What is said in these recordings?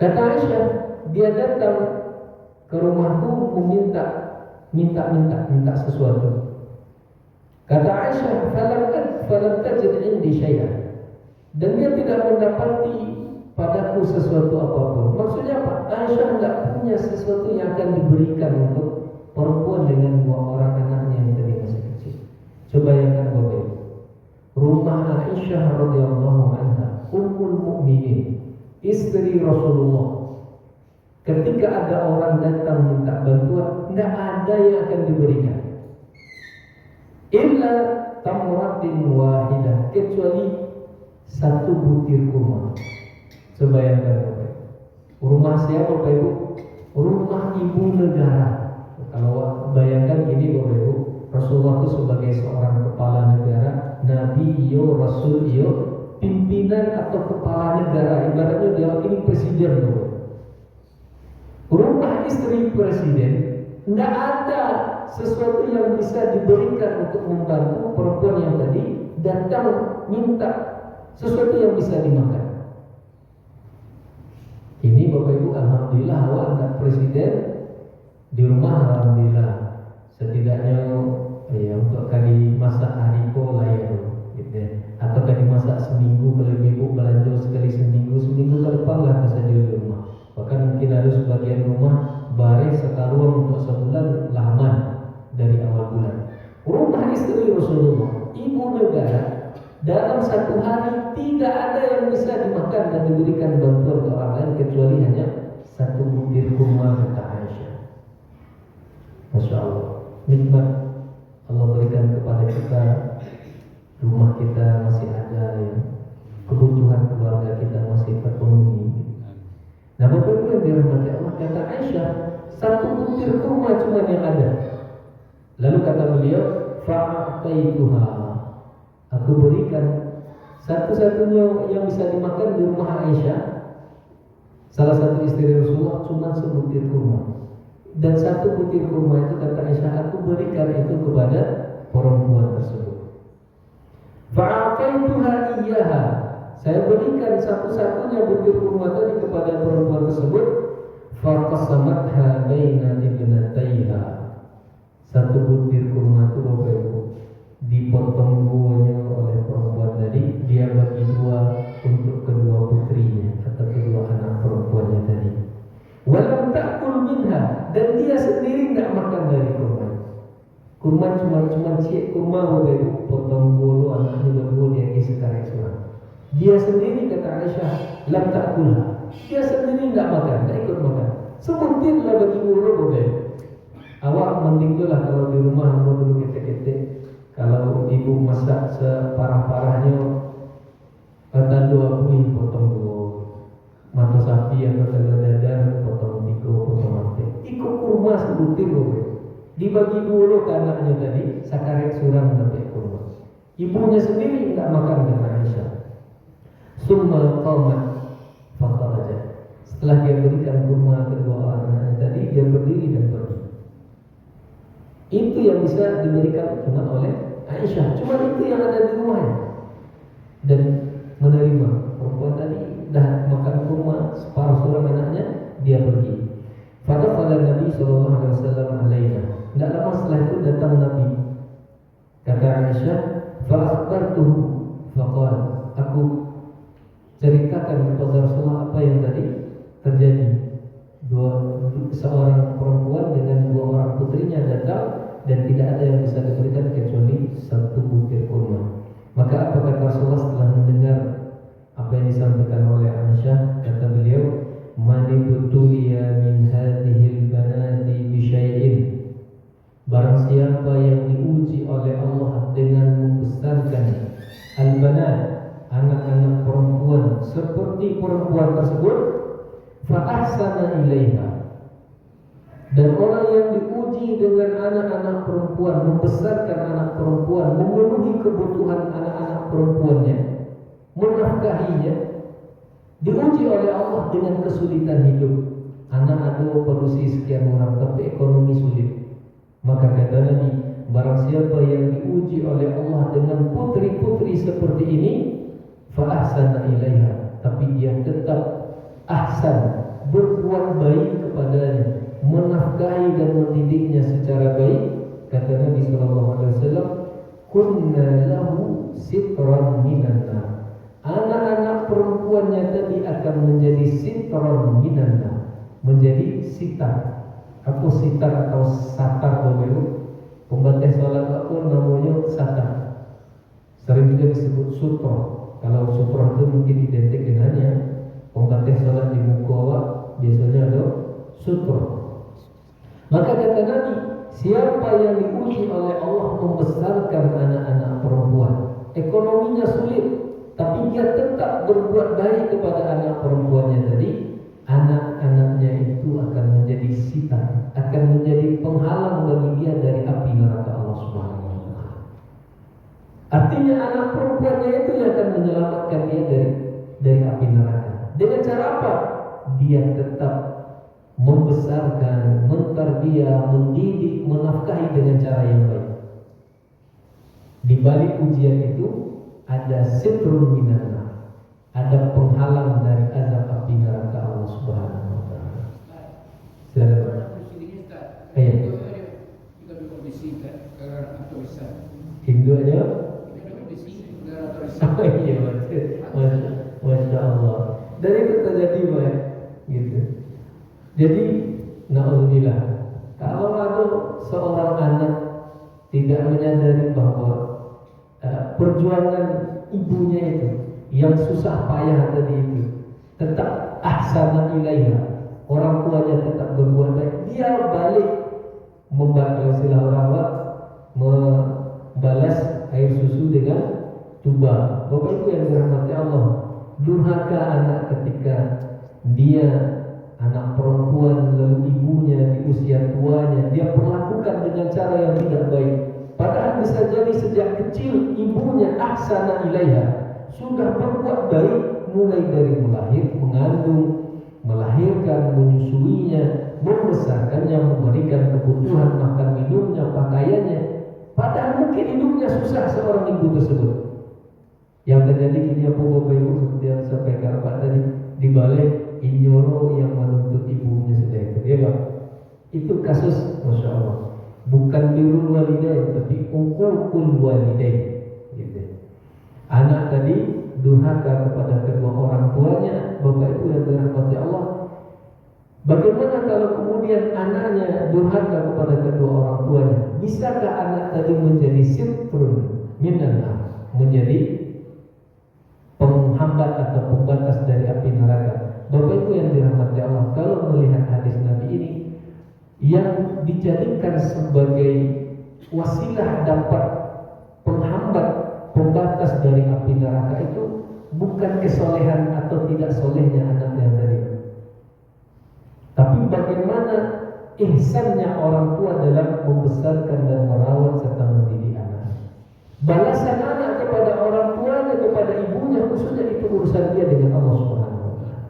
Kata Aisyah, dia datang ke rumahku minta sesuatu. Kata Aisyah, falam tajid indi syai'an. Dan dia tidak mendapati padaku sesuatu apapun. Maksudnya apa? Aisyah tidak punya sesuatu yang akan diberikan untuk perempuan dengan 2 orang anaknya yang tadi masih kecil. Coba bayangkan Bapak Ibu. Rumah Aisyah radhiyallahu anha, ummul mukminin, istri Rasulullah. Ketika ada orang datang minta bantuan, tidak ada yang akan diberikan. Illa tamratin wahidah, kecuali 1 butir kurma. Coba bayangkan Bapak Ibu. Rumah siapa Bapak Ibu? Rumah ibu negara. Kalau bayangkan gini Bapak Ibu, Rasulullah itu sebagai seorang kepala negara, Nabi yo, Rasul yo, pimpinan atau kepala negara. Ibaratnya dia ini presiden Bapak Ibu. Rumah istri presiden, tidak ada sesuatu yang bisa diberikan untuk membantu perempuan yang tadi datang minta sesuatu yang bisa dimakan. Ini Bapak Ibu, alhamdulillah awak anak presiden di rumah, alhamdulillah. Setidaknya ya untuk kali masak hariko lah ya, gitu. Atau kali masak seminggu, kalau ibu belanja sekali seminggu ke depan lah saja di rumah. Bahkan mungkin ada sebagian rumah bare sekaruan untuk sebulan laman dari awal bulan. Rumah istri Rasulullah, ibu negara, dalam 1 hari tidak ada yang bisa dimakan dan diberikan bantuan ke orang lain kecuali hanya 1 butir kurma, kata Aisyah. Masya Allah, nikmat Allah berikan kepada kita. Rumah kita masih ada, ya, kebutuhan keluarga kita masih terpenuhi. Nah Bapak Ibu yang dirahmati Allah, kata Aisyah, 1 butir kurma cuma yang ada. Lalu kata beliau, fa'ataituha, aku berikan satu-satunya yang bisa dimakan di rumah Aisyah, salah satu istri Rasulullah, cuma sebutir kurma. Dan 1 butir kurma itu, kata Aisyah, aku berikan itu kepada perempuan tersebut. Fa'ataituha iyyaha, saya berikan satu-satunya butir kurma tadi kepada perempuan tersebut. Faqasamatha baina ibnataiha, 1 butir kurma itu Bapak Ibu dipotong duanya oleh perempuan tadi, dia bagi 2 untuk kedua putrinya atau kedua anak perempuannya tadi. Walam ta'kul minha, dan dia sendiri tidak makan dari kurma. Kurma cuma cik kurma Bapak Ibu, potong bulu anaknya berdua dia isi sekarang surah. Dia sendiri, kata Aisyah, lam ta'kulha, dia sendiri tidak makan, tidak ikut makan. Sebutirlah bagi bulu Bapak Ibu. Awak mendinglah kalau di rumah mau dulu ketek-ketek. Kalau ibu masak separah-parahnya, kata 2 kuih potong 2, mata sapi atau telur dadar potong 3, potong mati. Ikut kurma sebutir Bapak. Dibagi dulu ke anaknya tadi, sakarek surang dapat kurma. Ibunya sendiri tidak makan, kata Aisyah. Summa qamat fakharajat. Setelah dia berikan kurma kedua anaknya tadi, dia berdiri dan pergi. Itu yang bisa diberikan cuma oleh Aisyah, cuma itu yang ada di rumahnya. Dan menerima perempuan tadi dah makan kurma separuh surang anaknya, dia pergi. Pada Nabi sallallahu alaihi wasallam alaina. Tidak lama setelah itu datang Nabi. Kata Aisyah, fa akhbartuhu faqala, aku ceritakan kepada Rasulullah apa yang tadi terjadi. Seorang perempuan dengan 2 orang putrinya datang dan tidak ada yang bisa diberikan kecuali 1 butir kurma. Maka apa kata Rasulullah setelah mendengar apa yang disampaikan oleh Aisyah? Kata beliau, man ibtuliya min hadhil banati bi syai'in, barang siapa yang diuji oleh Allah dengan membesarkan al-banat, anak-anak perempuan seperti perempuan tersebut, fa ahsana ilaiha, dan orang yang diuji dengan anak-anak perempuan, membesarkan anak perempuan, memenuhi kebutuhan anak-anak perempuannya, menafkahinya, diuji oleh Allah dengan kesulitan hidup. Anak ada produksi sekian orang tapi ekonomi sulit. Maka kata Nabi, barang siapa yang diuji oleh Allah dengan putri-putri seperti ini, fa ahsana ilaiha, tapi dia tetap ahsan, berbuat baik kepadanya, menafkahi dan mendidiknya secara baik. Kata Nabi sallallahu alaihi wasallam, kunna lahu sitran minan nar. Anak-anak perempuannya tadi akan menjadi sitran minan nar, menjadi sitar. Apa sitar atau satar Bapak Ibu? Pembatas salat aku namanya satar. Sering juga disebut sutra. Kalau sutra itu mungkin identik dengannya pembatas salat di muka biasanya ada sutra. Maka kata Nabi, siapa yang diuji oleh Allah membesarkan anak-anak perempuan, ekonominya sulit, tapi dia tetap berbuat baik kepada anak perempuannya tadi, anak-anaknya itu akan menjadi sitar, akan menjadi penghalang bagi dia dari api neraka Allah Subhanahu wa taala. Artinya anak perempuannya itu yang akan menyelamatkan dia dari api neraka. Dengan cara apa? Dia tetap membesarkan, mentarbiyah, mendidik, menafkahi dengan cara yang baik. Di balik ujian itu ada sitrun minan nar, ada penghalang dari azab api neraka Allah Subhanahu wa taala. Silakan. Hindu aja. Iya, masya Allah. Dan itu terjadi banyak, gitu. Jadi, naudzubillah, kalau ada seorang anak tidak menyadari bahwa perjuangan ibunya itu yang susah payah tadi itu tetap ahsana ilaiha, orang tuanya tetap berbuat baik, dia balik membalas air susu dengan tuba. Bapak Ibu yang dirahmati Allah, durhaka anak ketika dia anak perempuan lalu ibunya di usia tuanya dia perlakukan dengan cara yang tidak baik. Padahal bisa jadi sejak kecil ibunya ahsana ilaiha, sudah berbuat baik mulai dari mengandung, melahirkan, menyusuinya, membesarkannya, memberikan kebutuhan makan minumnya, pakaiannya. Padahal mungkin hidupnya susah seorang ibu tersebut. Yang terjadi kini apa Bapak Ibu seperti yang sampaikan Pak tadi, dibalik inyoro yang menuntut ibunya sudah itu, ya Pak. Itu kasus Masya Allah. Bukan birrul walidain, tapi uququl walidain, gitu. Anak tadi durhaka kepada kedua orang tuanya. Bapak Ibu yang dirahmati Allah, bagaimana kalau kemudian anaknya durhaka kepada kedua orang tuanya? Bisakah anak tadi menjadi sitrun minan nar, menjadi penghambat atau pembatas dari api neraka? Bapak Ibu yang dirahmati Allah, kalau melihat hadis Nabi ini yang dijadikan sebagai wasilah dapat penghambat, pembatas dari api neraka itu bukan kesolehan atau tidak solehnya anak yang tadi, tapi bagaimana ihsannya orang tua dalam membesarkan dan merawat serta mendidik anak. Balasan anak kepada orang tuanya, kepada ibunya, khususnya itu urusan dia dengan Allah Subhanahu wa taala.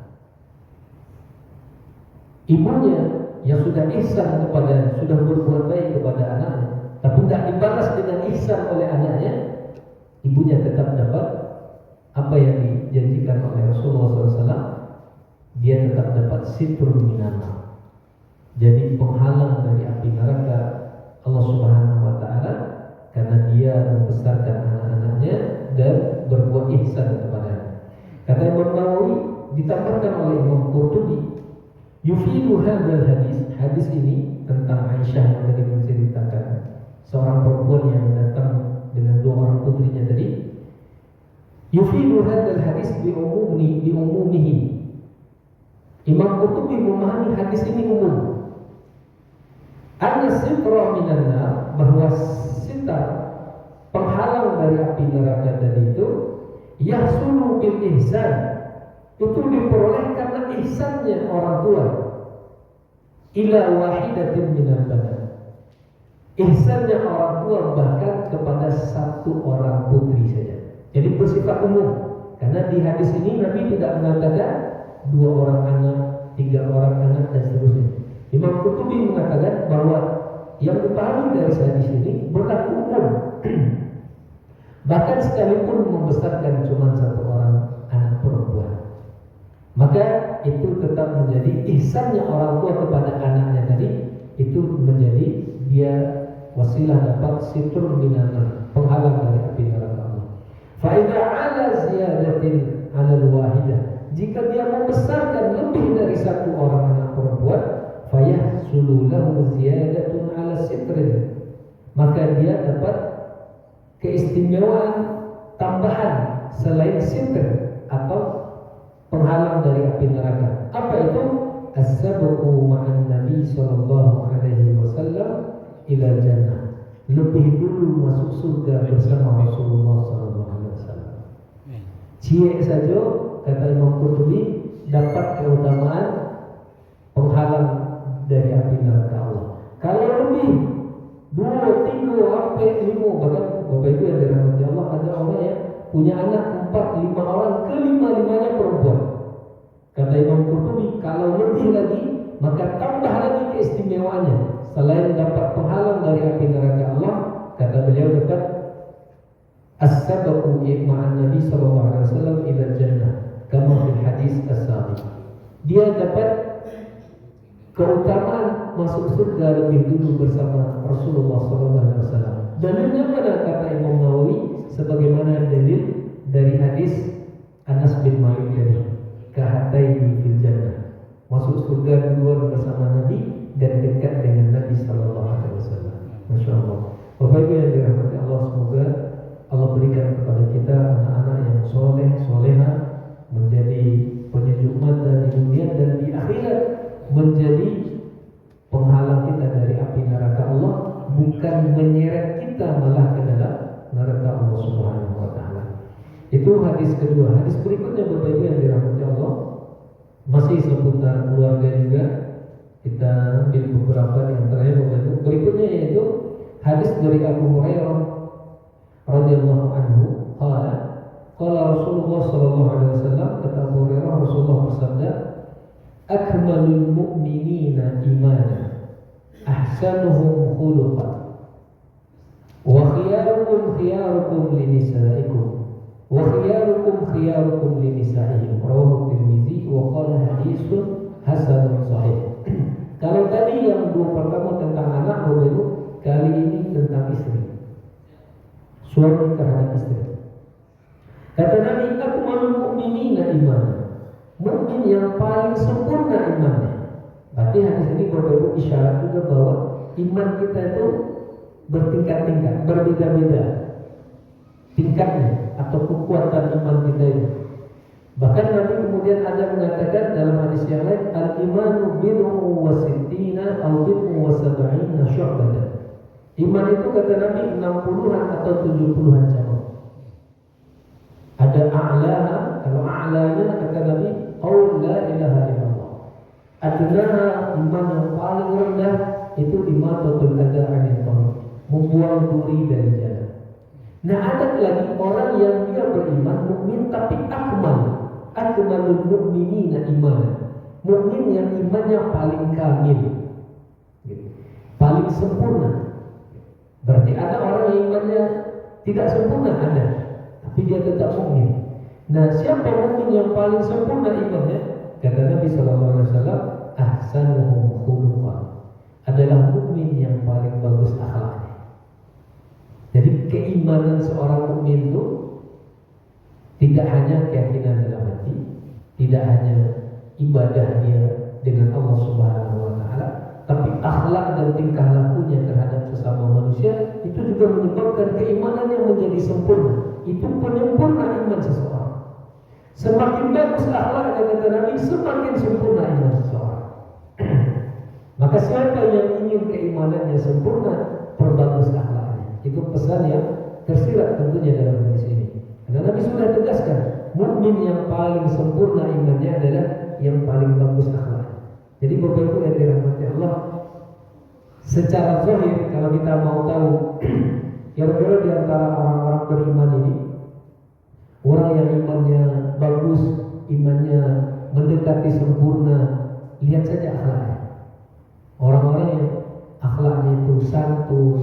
Ibunya yang sudah ihsan kepada, sudah berbuat baik kepada anaknya, tapi tidak dibalas dengan ihsan oleh anaknya, ibunya tetap dapat apa yang dijanjikan oleh Rasulullah SAW. Dia tetap dapat sitrun minan nar, jadi penghalang dari api neraka Allah Subhanahu wa taala, karena dia membesarkan anak-anaknya dan berbuat ihsan kepadanya. Kata Imam Nawawi, ditambahkan oleh Imam Qurtubi, yufidu hadzal hadis ini tentang Aisyah yang tadi menceritakan seorang perempuan yang datang dengan dua orang putrinya tadi. Yufidu hadzal hadis bi umumihi. Imam Qurtubi memahami hadis ini umum. Anna sitra minan nar, bahwa sitar, penghalang dari api neraka tadi itu, yahsulu bil ihsan, itu diperoleh karena ihsannya orang tua. Ila wahidatin minal badan, ihsannya orang tua bahkan kepada satu orang putri saja. Jadi bersifat umum, karena di hadis ini Nabi tidak mengatakan dua orang anak, tiga orang anak dan seterusnya. Imam Qurtubi mengatakan bahwa yang dipahami dari hadis ini berlaku umum. Bahkan sekalipun membesarkan cuma satu orang anak perempuan, Maka itu tetap menjadi ihsannya orang tua kepada anaknya tadi, itu menjadi dia wasilah dapat situr minan, penghalang dari api neraka Allah. Fa idza ala ziyadatin ala wahidah, jika dia membesarkan lebih dari satu orang anak perempuan, fayahsulu lahu ziyadatun ala sitrin, maka dia dapat keistimewaan tambahan selain sitr atau penghalang dari api neraka. Apa itu? As-sabqu ma'an Nabi sallallahu alaihi wasallam ila jannah. Lebih dulu masuk surga bersama Rasulullah sallallahu alaihi wasallam. Cie saja kata Imam Qurtubi dapat keutamaan penghalang dari api neraka Allah. Kalau lebih 2, 3 sampai 5, bahkan Bapak Ibu yang dirahmati Allah, ada orang yang punya anak 4, 5 orang, kelima-limanya perempuan. Kata Imam Qurtubi, kalau lebih lagi, maka tambah lagi keistimewaannya. Selain dapat penghalang dari api neraka Allah, kata beliau dapat as-sabaqu ma'an Nabi sallallahu alaihi wasallam ila jannah, kama fil hadis as-sabiq. Dia dapat keutamaan masuk surga lebih dulu bersama Rasulullah sallallahu alaihi wasallam. Dalilnya mana? Kata Imam Nawawi, sebagaimana dalil dari hadis Anas bin Malik tadi, kahataini fil jannah, masuk surga duluan bersama Nabi dan dekat dengan Nabi sallallahu alaihi wasallam. Masyaallah. Bapak Ibu yang dirahmati Allah, semoga Allah berikan kepada kita anak-anak yang soleh, soleha, menjadi penyejuk mata di dunia dan di akhirat, menjadi penghalang kita dari api neraka Allah, bukan menyeret kita malah ke dalam neraka Allah Subhanahu wa taala. Itu hadis kedua. Hadis berikutnya Bapak Ibu yang dirahmati Allah, masih seputar keluarga juga. Kita ambil beberapa di antaranya Bapak Ibu. Berikutnya yaitu hadis dari Abu Hurairah radhiyallahu anhu, qala Rasulullah sallallahu alaihi wasallam, kata Abu Hurairah, Rasulullah bersabda, akmalul mu'minina imanan ahsanuhum khuluqan wa khiyarukum khiyarukum linisaikum wa khiyarukum khiyarukum linisaihim, rawahu Tirmizi wa qala haditsun hasanun sahih. Kalau tadi yang dua pertama tentang anak, Bapak Ibu, kali ini tentang istri, suami terhadap istri. Kata Nabi, akmalul mu'minina imanan, mukmin yang paling sempurna imannya. Berarti hadis ini Bapak Ibu isyarat juga bahwa iman kita itu bertingkat-tingkat, berbeda-beda tingkatnya atau kekuatan iman kita itu. Bahkan Nabi kemudian ada mengatakan dalam hadis yang lain, al-imanu bid'u wa sittina aw bid'u wa sab'ina syu'batan. Iman itu kata Nabi 60-an atau 70-an cabang. Ada a'laha, kalau a'lanya kata Nabi qaul la ilaha illallah. Adnaha, iman yang paling rendah itu imatatul adza 'anil tariq, membuang duri dari jalan. Nah, ada lagi orang yang dia beriman mukmin tapi akmalul mu'minina imanan, mukmin yang imannya paling kamil, paling sempurna. Berarti ada orang yang imannya tidak sempurna, ada, tapi dia tetap mukmin. Nah, siapa mukmin yang paling sempurna imannya? Kata Nabi sallallahu alaihi wasallam, ahsanuhum khuluqan, adalah mukmin yang paling bagus akhlaknya. Jadi keimanan seorang mukmin itu tidak hanya keyakinan dalam hati, tidak hanya ibadah dia dengan Allah Subhanahu wa taala, tapi akhlak dan tingkah lakunya terhadap sesama manusia itu juga menyebabkan keimanannya menjadi sempurna. Itu penyempurna iman seseorang. Semakin bagus akhlaknya kata Nabi, semakin sempurna iman seseorang. Maka siapa yang ingin keimanannya sempurna, perbagus akhlaknya. Itu pesan yang tersirat tentunya dalam hadis ini. Karena Nabi sudah tegaskan, mukmin yang paling sempurna imannya adalah yang paling bagus akhlaknya. Jadi Bapak Ibu yang dirahmati Allah, secara zahir kalau kita mau tahu kira-kira di antara orang-orang beriman ini, orang yang imannya bagus, imannya mendekati sempurna, lihat saja akhlaknya. Orang-orang yang akhlaknya itu santun,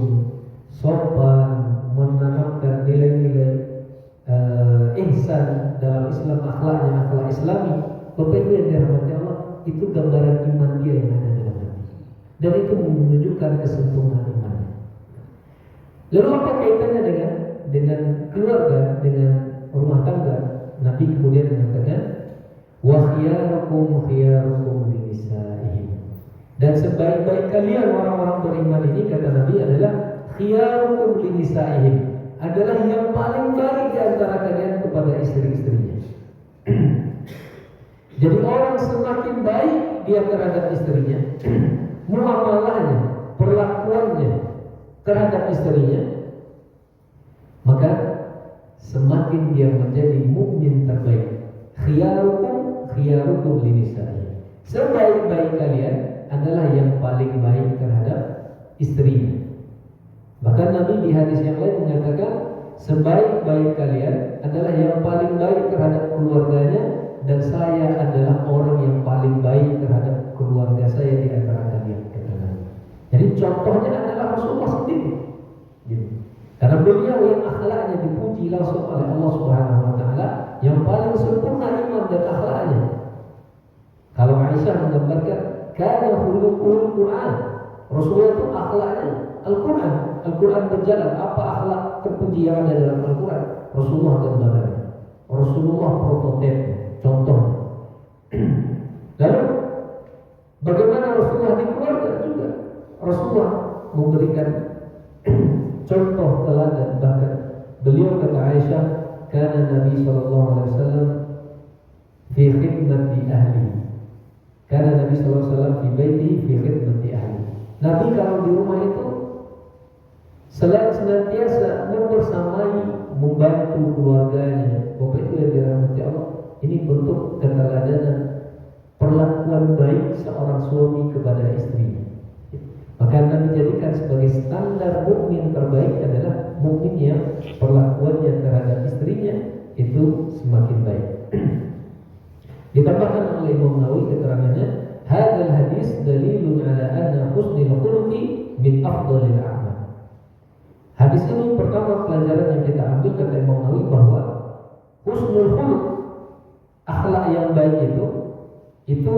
sopan, menanamkan nilai-nilai ihsan dalam Islam, akhlaknya akhlak Islami, Bapak Ibu yang dirahmati Allah, itu gambaran iman dia yang ada dalam hati. Dan itu menunjukkan kesempurnaan iman. Lalu apa kaitannya dengan keluarga, dengan rumah tangga? Nabi kemudian mengatakan, wa khiyarukum khiyarukum linisa'ihim. Dan sebaik-baik kalian orang-orang beriman ini, kata Nabi, adalah khiyarukum linisa'ihim, adalah yang paling baik di antara kalian kepada istri-istrinya. Jadi orang semakin baik dia terhadap istrinya, muamalahnya, perlakuannya terhadap istrinya, maka semakin dia menjadi mukmin terbaik. Khiyarukum khiyarukum linisa'ihim. Sebaik-baik kalian adalah yang paling baik terhadap istrinya. Bahkan Nabi di hadis yang lain mengatakan, sebaik-baik kalian adalah yang paling baik terhadap keluarganya, dan saya adalah orang yang paling baik terhadap keluarga saya di antara kalian, kata Nabi. Jadi contohnya adalah Rasulullah sendiri. Gitu. Karena beliau yang akhlaknya dipuji langsung oleh Allah Subhanahu wa taala, yang paling sempurna iman dan akhlaknya. Kalau Aisyah menggambarkan kana khuluqul Quran. Rasulullah itu akhlaknya Al-Quran. Al-Quran berjalan. Apa akhlak terpuji yang ada dalam Al-Quran? Rasulullah gambarannya. Rasulullah prototipnya, contohnya. Lalu bagaimana Rasulullah di keluarga juga? Rasulullah memberikan contoh teladan. Bahkan beliau kata Aisyah, kana Nabi sallallahu alaihi wasallam fi khidmati ahli. Kana Nabi sallallahu alaihi wasallam fi baitihi fi khidmati ahli. Nabi kalau di rumah itu selain senantiasa membersamai, membantu keluarganya. Bapak itu yang dirahmati Allah, ini bentuk keteladanan perlakuan baik seorang suami kepada istrinya. Maka Nabi jadikan sebagai standar mukmin terbaik adalah mukmin yang perlakuannya terhadap istrinya itu semakin baik. Ditambahkan oleh Imam Nawawi keterangannya, hadzal hadis dalilun ala anna husnul khuluqi min afdhalil a'mal. Hadis ini pertama pelajaran yang kita ambil, kata Imam Nawawi, bahwa husnul khuluq, akhlak yang baik itu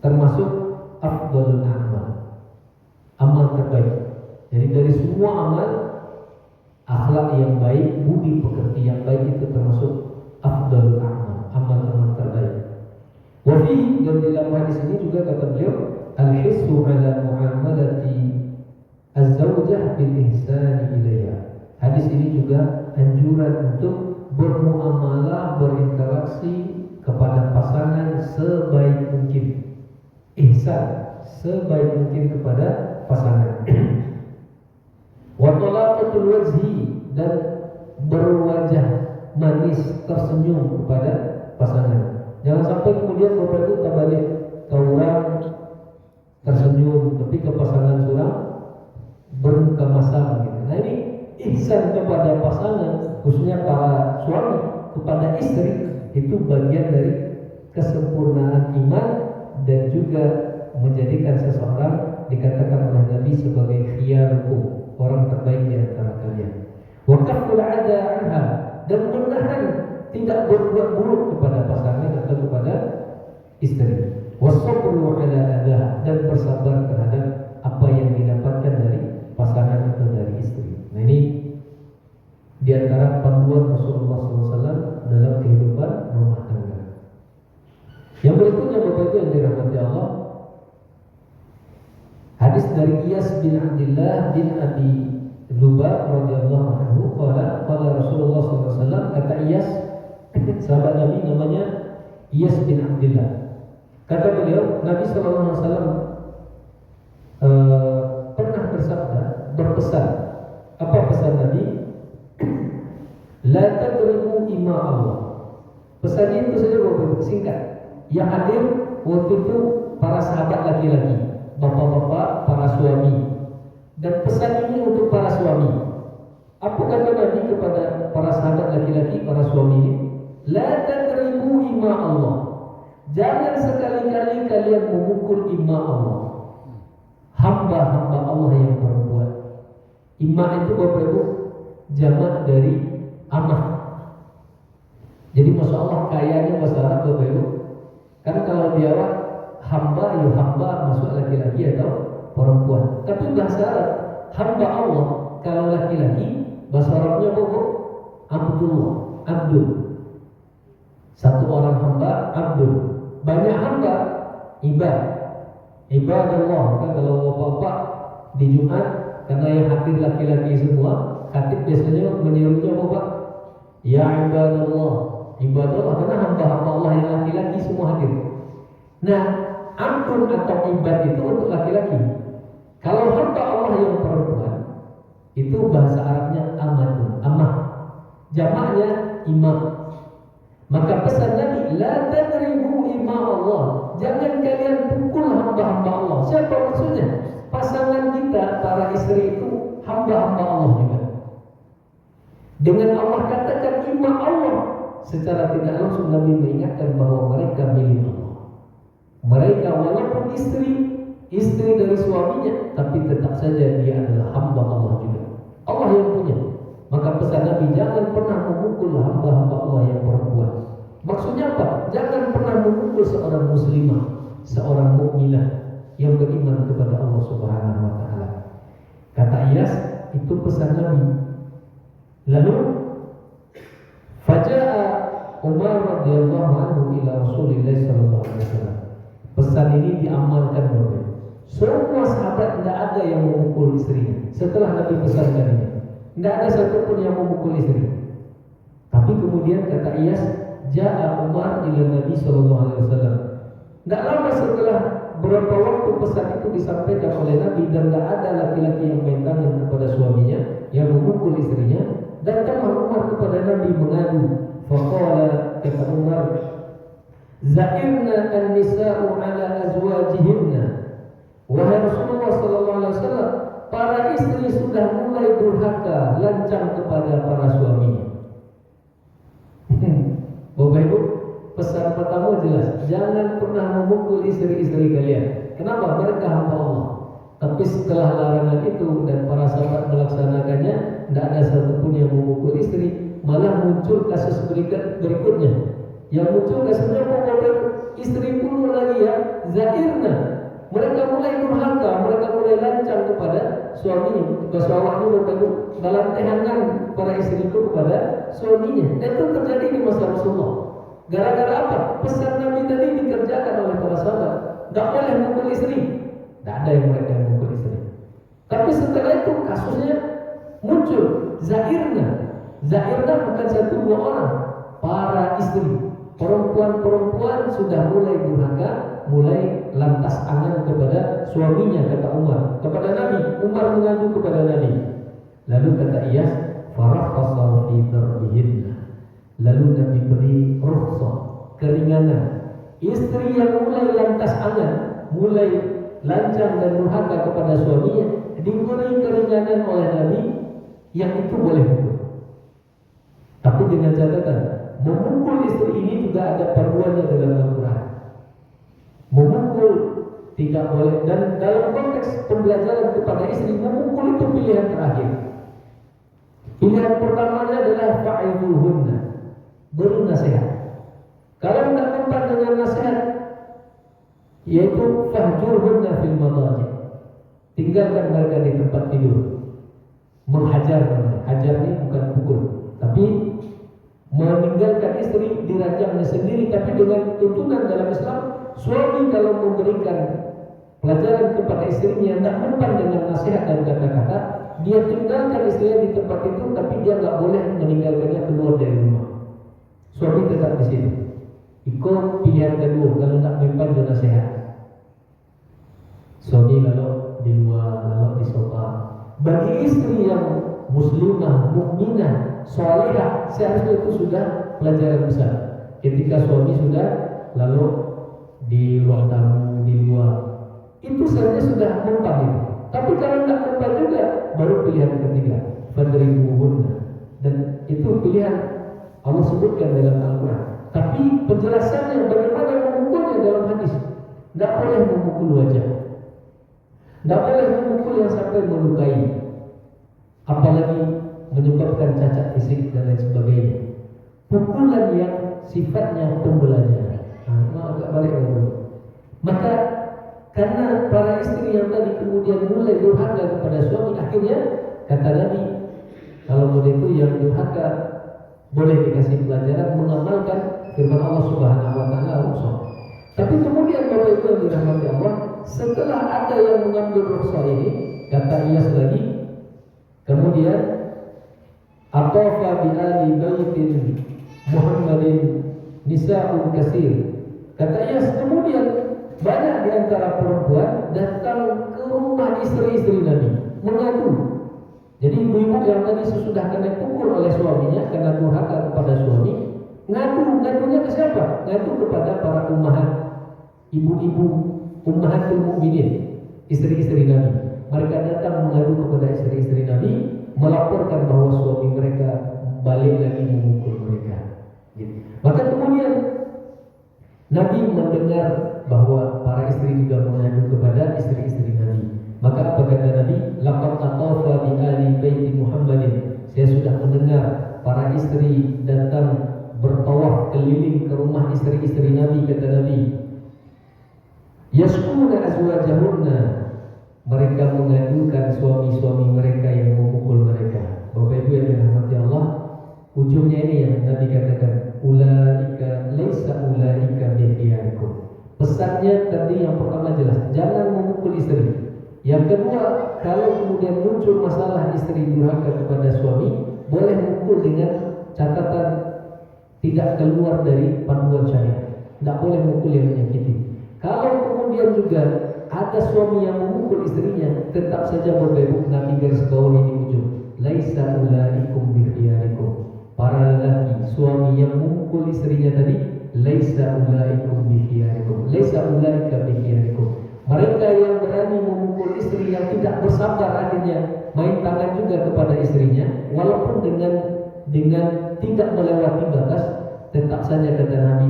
termasuk afdhalul a'mal, amal terbaik. Jadi dari semua amal, akhlak yang baik, budi pekerti yang baik itu termasuk afdhalul a'mal, amal-amal terbaik. Wafi, dan dalam hadis ini juga kata beliau, al-hissu ala mu'amalati az-zawjah bil ihsani ilaiha. Hadis ini juga anjuran untuk bermuamalah, berinteraksi kepada pasangan sebaik mungkin, ihsan sebaik mungkin kepada pasangan. Wa talaqatul wajhi, dan berwajah manis, tersenyum kepada pasangan. Jangan sampai kemudian Bapak Ibu terbalik, ke orang tersenyum tapi ke pasangan suram bermuka masam gitu. Nah ini ihsan kepada pasangan, khususnya para suami kepada istri, itu bagian dari kesempurnaan iman dan juga menjadikan seseorang dikatakan oleh Nabi sebagai khiyarukum, orang terbaik di antara kalian. Wa kaful 'adha 'anha, dan menahan tidak berbuat buruk kepada pasangan atau kepada istri. Wasabru 'ala adha, dan bersabar terhadap apa yang didapatkan dari pasangan atau dari istri. Nah ini di antara panduan Rasulullah SAW dalam kehidupan rumah tangga. Yang berikutnya Bapak Ibu yang dirahmati Allah, hadis dari Iyas bin Abdullah bin Abi Lubab radhiyallahu anhu, qala Rasulullah SAW, kata Iyas, sahabat Nabi namanya Iyas bin Abdullah. Kata beliau, Nabi SAW pernah bersabda, berpesan. Apa pesan Nabi? La tadrimu ima Allah. Pesannya itu saja Bapak, singkat. Yang hadir waktu itu para sahabat laki-laki, bapak-bapak, para suami. Dan pesan ini untuk para suami. Apa kata Nabi kepada para sahabat laki-laki, para suami ini? La tadrimu ima Allah. Jangan sekali-kali kalian memukul ima Allah, hamba-hamba Allah yang perempuan. Ima itu Bapak Ibu jamak dari amah. Jadi Masya Allah kayanya bahasa Arab Bapak Ibu, Kan kalau di awal hamba, ya hamba masuk laki-laki atau perempuan. Tapi bahasa Arab hamba Allah kalau laki-laki bahasa Arabnya apa? Abdullah, Abdul. Satu orang hamba, Abdul. Banyak hamba, ibad. Ibadallah. Kan kalau bapak di Jumat karena yang hadir laki-laki semua, khatib biasanya menyuruhnya apa? Ya ibadallah. Ibadallah karena hamba-hamba Allah yang laki-laki semua hadir. Nah, Abdul atau ibad itu untuk laki-laki. Kalau hamba Allah yang perempuan, itu bahasa Arabnya amatun, amah. Jamaknya imam. Maka pesan Nabi, la tadribu ima Allah. Jangan kalian pukul hamba-hamba Allah. Siapa maksudnya? Pasangan kita, para istri itu hamba-hamba Allah juga. Dengan Allah katakan ima Allah, secara tidak langsung Nabi mengingatkan bahwa mereka milik Allah. Mereka walaupun istri dari suaminya, tapi tetap saja dia adalah hamba Allah juga. Allah yang punya. Maka pesan Nabi, jangan pernah memukul hamba-hamba Allah yang perempuan. Maksudnya apa? Jangan pernah memukul seorang muslimah, seorang mukminah yang beriman kepada Allah Subhanahu wa taala. Kata Iyas, itu pesan Nabi. Lalu faja'a Umar radhiyallahu anhu ila Rasulillah sallallahu alaihi wasallam. Pesan ini diamalkan oleh semua sahabat. Tidak ada yang memukul istrinya setelah Nabi pesankan ini. Tidak ada satupun yang memukul istri. Tapi kemudian kata Iyas, ja'a Umar ila Nabi sallallahu alaihi wasallam. Tidak lama setelah beberapa waktu pesan itu disampaikan oleh Nabi dan tidak ada laki-laki yang main tangan kepada suaminya, yang memukul istrinya, datanglah Umar kepada Nabi mengadu. Faqala, kata Umar, za'irna an-nisa'u ala azwajihinna. Wahai Rasulullah sallallahu alaihi wasallam, para istri sudah mulai durhaka, lancang kepada para suaminya. Bapak Ibu, pesan pertama jelas, jangan pernah memukul istri-istri kalian. Kenapa? Mereka hamba Allah. Tapi setelah larangan itu dan para sahabat melaksanakannya, tidak ada satupun yang memukul istri. Malah muncul kasus berikutnya. Yang muncul kasusnya Bapak Ibu, istri pun lagi ya, zairna. Mereka mulai durhaka, mereka mulai lancang kepada suaminya. Bahasa itu dalam tehangan para istri itu kepada suaminya. Dan itu terjadi di masa Rasulullah. Gara-gara apa? Pesan Nabi tadi dikerjakan oleh para sahabat. Tidak boleh memukul istri. Tidak ada yang mereka yang memukul istri. Tapi setelah itu kasusnya muncul. Zairna bukan satu dua orang. Para istri, perempuan-perempuan sudah mulai durhaka, mulai lantas angan kepada suaminya, kata Umar kepada Nabi. Umar mengadu kepada Nabi. Lalu kata Iyas, farakhasa fi darbihinna. Lalu Nabi beri rukhsah, keringanan. Istri yang mulai lantas angan, mulai lancang dan durhaka kepada suaminya, diberi keringanan oleh Nabi, yang itu boleh pukul. Tapi dengan catatan, memukul istri ini juga ada panduannya dalam Al-Quran. Memukul tidak boleh, dan dalam konteks pembelajaran kepada istri, memukul itu pilihan terakhir. Pilihan pertamanya adalah fa'idhuhunna, beri nasihat. Kalau tidak mempan dengan nasihat, yaitu fahjurhunna fil madaji, tinggalkan mereka di tempat tidur. Menghajar, hajar ini bukan pukul, tapi meninggalkan istri dirajamnya sendiri. Tapi dengan tuntunan dalam Islam, suami kalau memberikan pelajaran kepada istrinya yang tak mempan dengan nasihat dan kata-kata, dia tinggalkan istrinya di tempat itu, tapi dia nggak boleh meninggalkannya keluar dari rumah. Suami tetap di situ. Ikut pilihan kedua, kalau tak mempan dengan nasihat, suami lalu di luar, lalu di sofa. Bagi istri yang muslimah, mukminah, salihah, seharusnya itu sudah pelajaran besar. Ketika suami sudah lalu di ruang tamu, di luar, itu seharusnya sudah mempan itu. Tapi kalau tidak mempan juga, baru pilihan ketiga, fadribuhunna. Dan itu pilihan Allah sebutkan dalam Al-Quran. Tapi penjelasannya bagaimana memukulnya dalam hadis. Tidak boleh memukul wajah, tidak boleh memukul yang sampai melukai, apalagi menyebabkan cacat fisik dan lain sebagainya. Pukulan yang sifatnya pembelajaran. agak balik dulu. Maka karena para istri yang tadi kemudian mulai durhaka kepada suami, akhirnya kata Nabi, kalau boleh itu yang durhaka boleh dikasih pelajaran mengamalkan firman Allah Subhanahu wa taala rukhsah. Tapi kemudian Bapak Ibu yang dirahmati Allah, setelah ada yang mengambil rukhsah ini, kata Iyas lagi, kemudian atafa bi ali baitin Muhammadin nisa'un katsir. Kata Iyas, kemudian banyak di antara perempuan datang ke rumah istri-istri Nabi mengadu. Jadi ibu-ibu yang tadi sesudah kena pukul oleh suaminya karena durhaka kepada suami, ngadunya ke siapa? Ngadu kepada para ummahat, ibu-ibu, ummahatul mukminin, istri-istri Nabi. Mereka datang mengadu kepada istri-istri Nabi, melaporkan bahwa suami mereka balik lagi memukul mereka. Maka kemudian Nabi mendengar bahwa para istri juga mengadu kepada istri-istri Nabi. Maka apa kata Nabi? Laqad atafa bi ali baiti Muhammadin. Saya sudah mendengar para istri datang bertawaf keliling ke rumah istri-istri Nabi, kata Nabi. Yashkuna azwajahunna. Mereka mengadukan suami-suami mereka yang memukul mereka. Bapak Ibu yang dirahmati Allah, ujungnya ini yang Nabi katakan, ulaika laisa ulaika bikhiyarikum. Pesannya tadi yang pertama jelas, jangan memukul istri. Yang kedua, kalau kemudian muncul masalah istri durhaka kepada suami, boleh mukul dengan catatan tidak keluar dari panduan syariat. Tidak boleh mukul yang menyakiti. Kalau kemudian juga ada suami yang memukul istrinya, tetap saja berbebuk. Nabi garis bawah ini ujung, laisa ulaikum bikhiyarikum. Para lelaki, suami yang memukul istrinya tadi, laisa ulaikum bikhiyarikum. Laisa ulaika bikhiyarikum. Mereka yang berani memukul istri yang tidak bersabar, akhirnya main tangan juga kepada istrinya, walaupun dengan tidak melewati batas, tetap saja kata Nabi,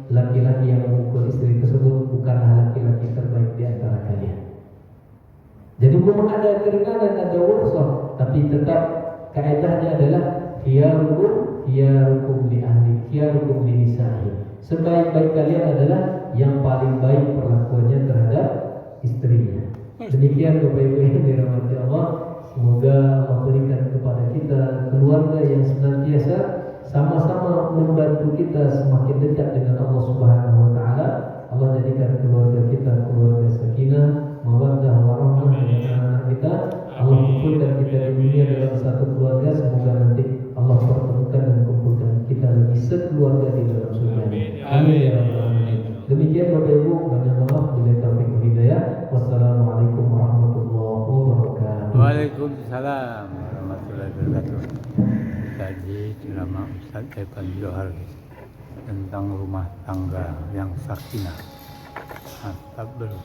laki-laki yang memukul istri tersebut bukanlah laki-laki terbaik di antara kalian. Jadi memang ada keringanan, ada rukhsah, tapi tetap kaedahnya adalah khiyarukum li ahli, khiyarukum li nisa'i. Sebaik-baik kalian adalah yang paling baik perlakuannya terhadap istrinya. Demikian Bapak Ibu yang dirahmati Allah, semoga Allah berikan kepada kita keluarga yang senantiasa sama-sama membantu kita semakin dekat dengan Allah Subhanahu wa taala. Allah jadikan keluarga kita keluarga sakinah, mawaddah, warahmah dengan anak kita. Allah kumpulkan kita di dunia dalam satu keluarga. Semoga nanti Allah pertemukan dan kumpulkan kita lagi sekeluarga di dalam surga. Amin ya rabbal alamin. Demikian Bapak Ibu, banyak maaf bila taufik hidayah. Wassalamualaikum warahmatullahi wabarakatuh. Waalaikumsalam warahmatullahi wabarakatuh. Tadi ceramah Ustaz Evan Johar tentang rumah tangga yang sakinah. Mantap bro.